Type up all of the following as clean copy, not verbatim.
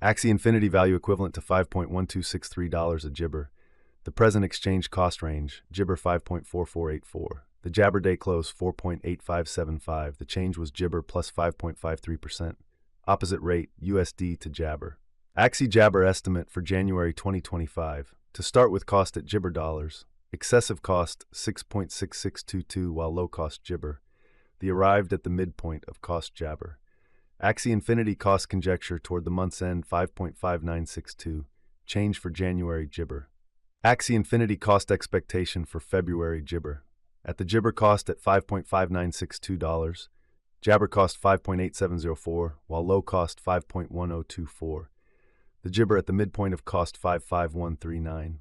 Axie Infinity value equivalent to $5.1263 a Jibber. The present exchange cost range, Jibber 5.4484. The Jabber day close 4.8575. The change was Jibber plus 5.53%. Opposite rate, USD to Jabber. Axie Jabber estimate for January 2025. To start with cost at Jibber dollars. Excessive cost 6.6622 while low cost Jibber. The arrived at the midpoint of cost Jabber. Axie Infinity cost conjecture toward the month's end 5.5962. Change for January Jibber. Axie Infinity cost expectation for February Jibber. At the Jibber cost at $5.5962, Jabber cost 5.8704, while low cost 5.1024. The Jibber at the midpoint of cost 55139.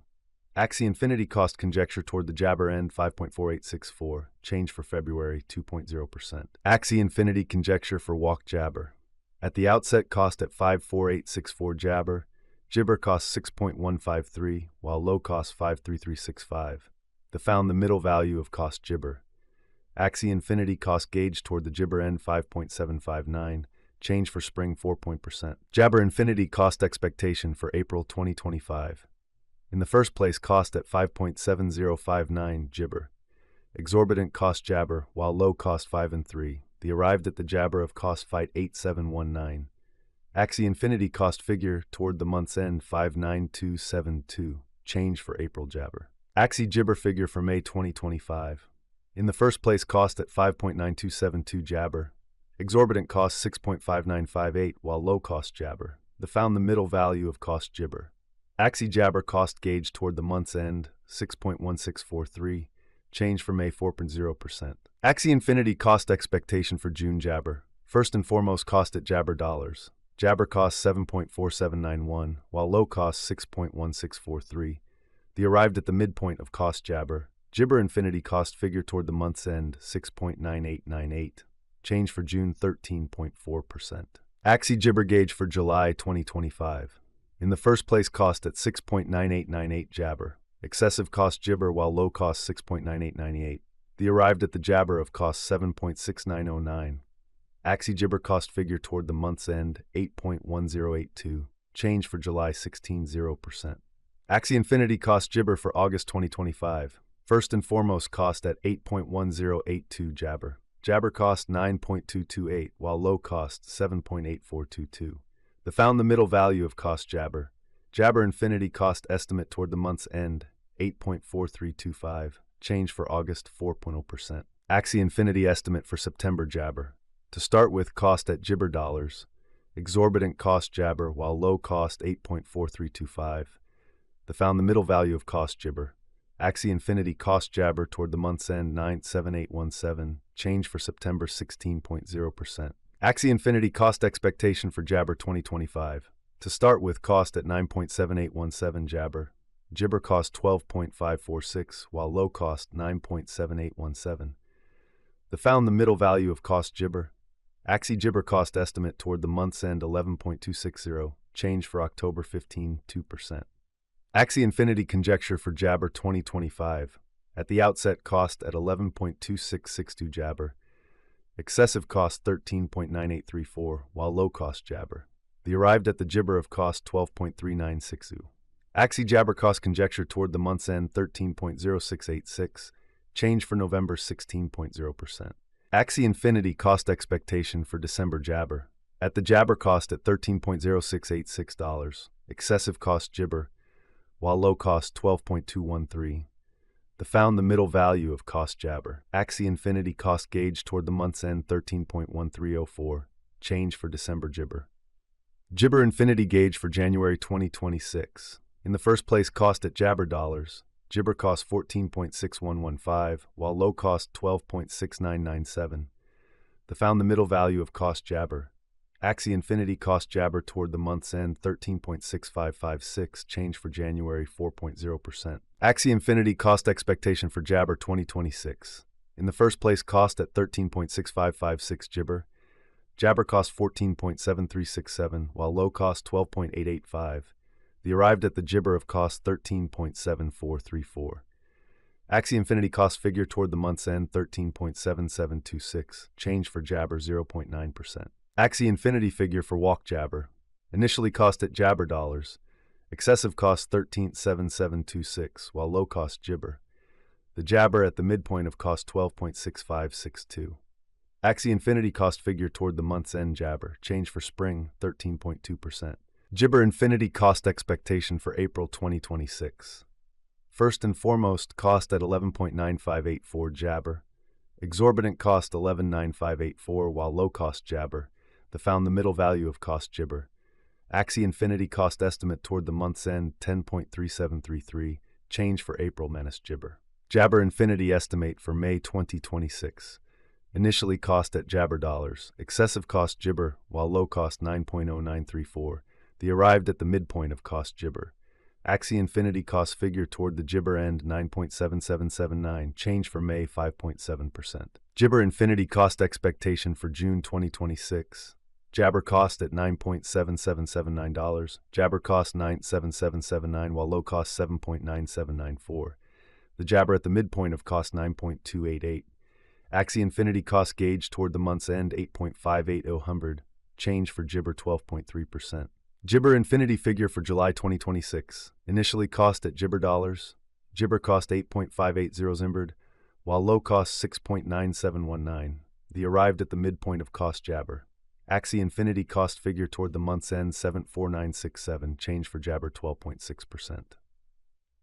Axie Infinity cost conjecture toward the Jabber end 5.4864, change for February 2.0%. Axie Infinity conjecture for walk Jabber. At the outset cost at 54864 Jabber, Jibber cost 6.153, while low cost 53365. The found the middle value of cost Jibber. Axie Infinity cost gauge toward the Jibber end 5.759, change for spring 4%. Jabber Infinity cost expectation for April 2025. In the first place cost at 5.7059 Jibber. Exorbitant cost Jabber, while low cost 5 and 3. The arrived at the Jabber of cost fight 8719. Axie Infinity cost figure toward the month's end 59272. Change for April Jabber. Axie Jibber figure for May 2025. In the first place cost at 5.9272 Jabber. Exorbitant cost 6.5958 while low cost Jabber. The found the middle value of cost Jibber. Axie Jabber cost gauge toward the month's end 6.1643. Change for May 4.0%. Axie Infinity cost expectation for June Jabber. First and foremost cost at Jabber dollars. Jabber cost 7.4791, while low cost 6.1643. The arrived at the midpoint of cost Jabber. Jibber Infinity cost figure toward the month's end 6.9898. Change for June 13.4%. Axie Jibber gauge for July 2025. In the first place cost at 6.9898 Jabber. Excessive cost Jibber while low cost 6.9898. The arrived at the Jabber of cost 7.6909. Axie Jibber cost figure toward the month's end 8.1082. Change for July 16.0%. Axie Infinity cost Jibber for August 2025. First and foremost cost at 8.1082 Jabber. Jabber cost 9.228 while low cost 7.8422. The found the middle value of cost Jabber. Jabber Infinity cost estimate toward the month's end 8.4325. Change for August 4.0%. Axie Infinity estimate for September Jabber. To start with cost at Jibber dollars. Exorbitant cost Jabber while low cost 8.4325. The found the middle value of cost Jibber. Axie Infinity cost Jabber toward the month's end 97817. Change for September 16.0%. Axie Infinity cost expectation for Jabber 2025. To start with cost at 9.7817 Jabber. Jibber cost 12.546 while low cost 9.7817. The found the middle value of cost Jibber. Axie Jibber cost estimate toward the month's end 11.260. Change for October 15.2%. Axie Infinity conjecture for Jabber 2025. At the outset cost at 11.2662 Jabber. Excessive cost 13.9834, while low cost Jabber. The arrived at the Jibber of cost 12.3962. Axie Jabber cost conjecture toward the month's end 13.0686. Change for November 16.0%. Axie Infinity cost expectation for December Jabber. At the Jabber cost at $13.0686. Excessive cost Jibber, while low cost 12.213. The found the middle value of cost Jabber. Axie Infinity cost gauge toward the month's end 13.1304. Change for December Jibber. Jibber Infinity gauge for January 2026. In the first place cost at Jabber dollars. Jibber cost 14.6115, while low cost 12.6997. The found the middle value of cost Jabber. Axie Infinity cost Jabber toward the month's end 13.6556, change for January 4.0%. Axie Infinity cost expectation for Jabber 2026. In the first place cost at 13.6556 Jibber. Jabber cost 14.7367, while low cost 12.885. The arrived at the Jibber of cost 13.7434. Axie Infinity cost figure toward the month's end 13.7726, change for Jabber 0.9%. Axie Infinity figure for walk Jabber. Initially cost at Jabber dollars. Excessive cost 13.7726, while low cost Jibber. The Jabber at the midpoint of cost 12.6562. Axie Infinity cost figure toward the month's end Jabber. Change for spring 13.2%. Jibber Infinity cost expectation for April 2026. First and foremost, cost at 11.9584 Jabber. Exorbitant cost 11.9584, while low cost Jabber. The found the middle value of cost Jibber. Axie Infinity cost estimate toward the month's end 10.3733. Change for April menace Jibber. Jabber Infinity estimate for May 2026. Initially cost at Jabber dollars. Excessive cost Jibber, while low cost 9.0934. The arrived at the midpoint of cost Jibber. Axie Infinity cost figure toward the Jibber end 9.7779. Change for May 5.7%. Jibber Infinity cost expectation for June 2026. Jabber cost at $9.7779. Jabber cost $9.7779, while low cost 7.9794. The Jabber at the midpoint of cost 9.288. Axie Infinity cost gauge toward the month's end 8.580. Change for Jibber 12.3%. Jibber Infinity figure for July 2026. Initially cost at Jibber dollars. Jibber cost 8.580 Zimbered, while low cost 6.9719. The arrived at the midpoint of cost Jabber. Axie Infinity cost figure toward the month's end 7.4967. Change for Jabber 12.6%.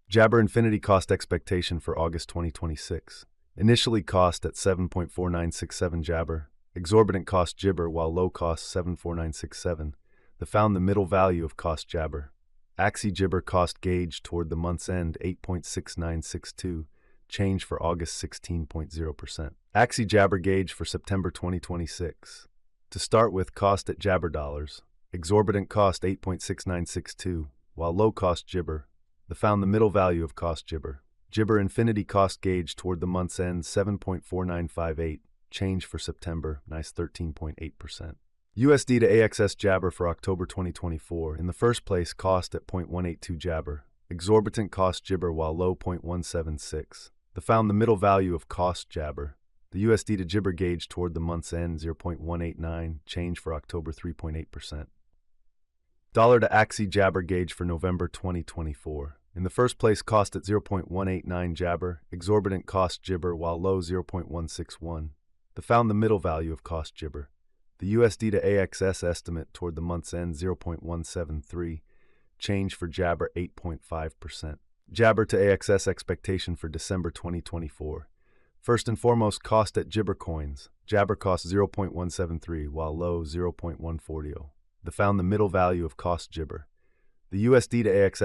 Jabber Infinity cost expectation for August 2026. Initially cost at 7.4967 Jabber. Exorbitant cost Jibber, while low cost 7.4967. The found the middle value of cost Jabber. Axie Jibber cost gauge toward the month's end 8.6962. Change for August 16.0%. Axie Jabber gauge for September 2026. To start with, cost at Jabber dollars. Exorbitant cost 8.6962, while low cost Jibber. The found the middle value of cost Jibber. Jibber Infinity cost gauge toward the month's end 7.4958. Change for September, nice 13.8%. USD to AXS Jabber for October 2024. In the first place, cost at 0.182 Jabber. Exorbitant cost Jibber, while low 0.176. The found the middle value of cost Jabber. The USD to Jibber gauge toward the month's end 0.189. Change for October 3.8%. Dollar to Axie Jabber gauge for November 2024. In the first place, cost at 0.189 Jabber. Exorbitant cost Jibber, while low 0.161. The found the middle value of cost Jibber. The USD to AXS estimate toward the month's end 0.173. Change for Jabber 8.5%. Jabber to AXS expectation for December 2024. First and foremost, cost at Jibber coins. Jabber cost 0.173, while low 0.140. The found the middle value of cost Jibber. The USD to AXS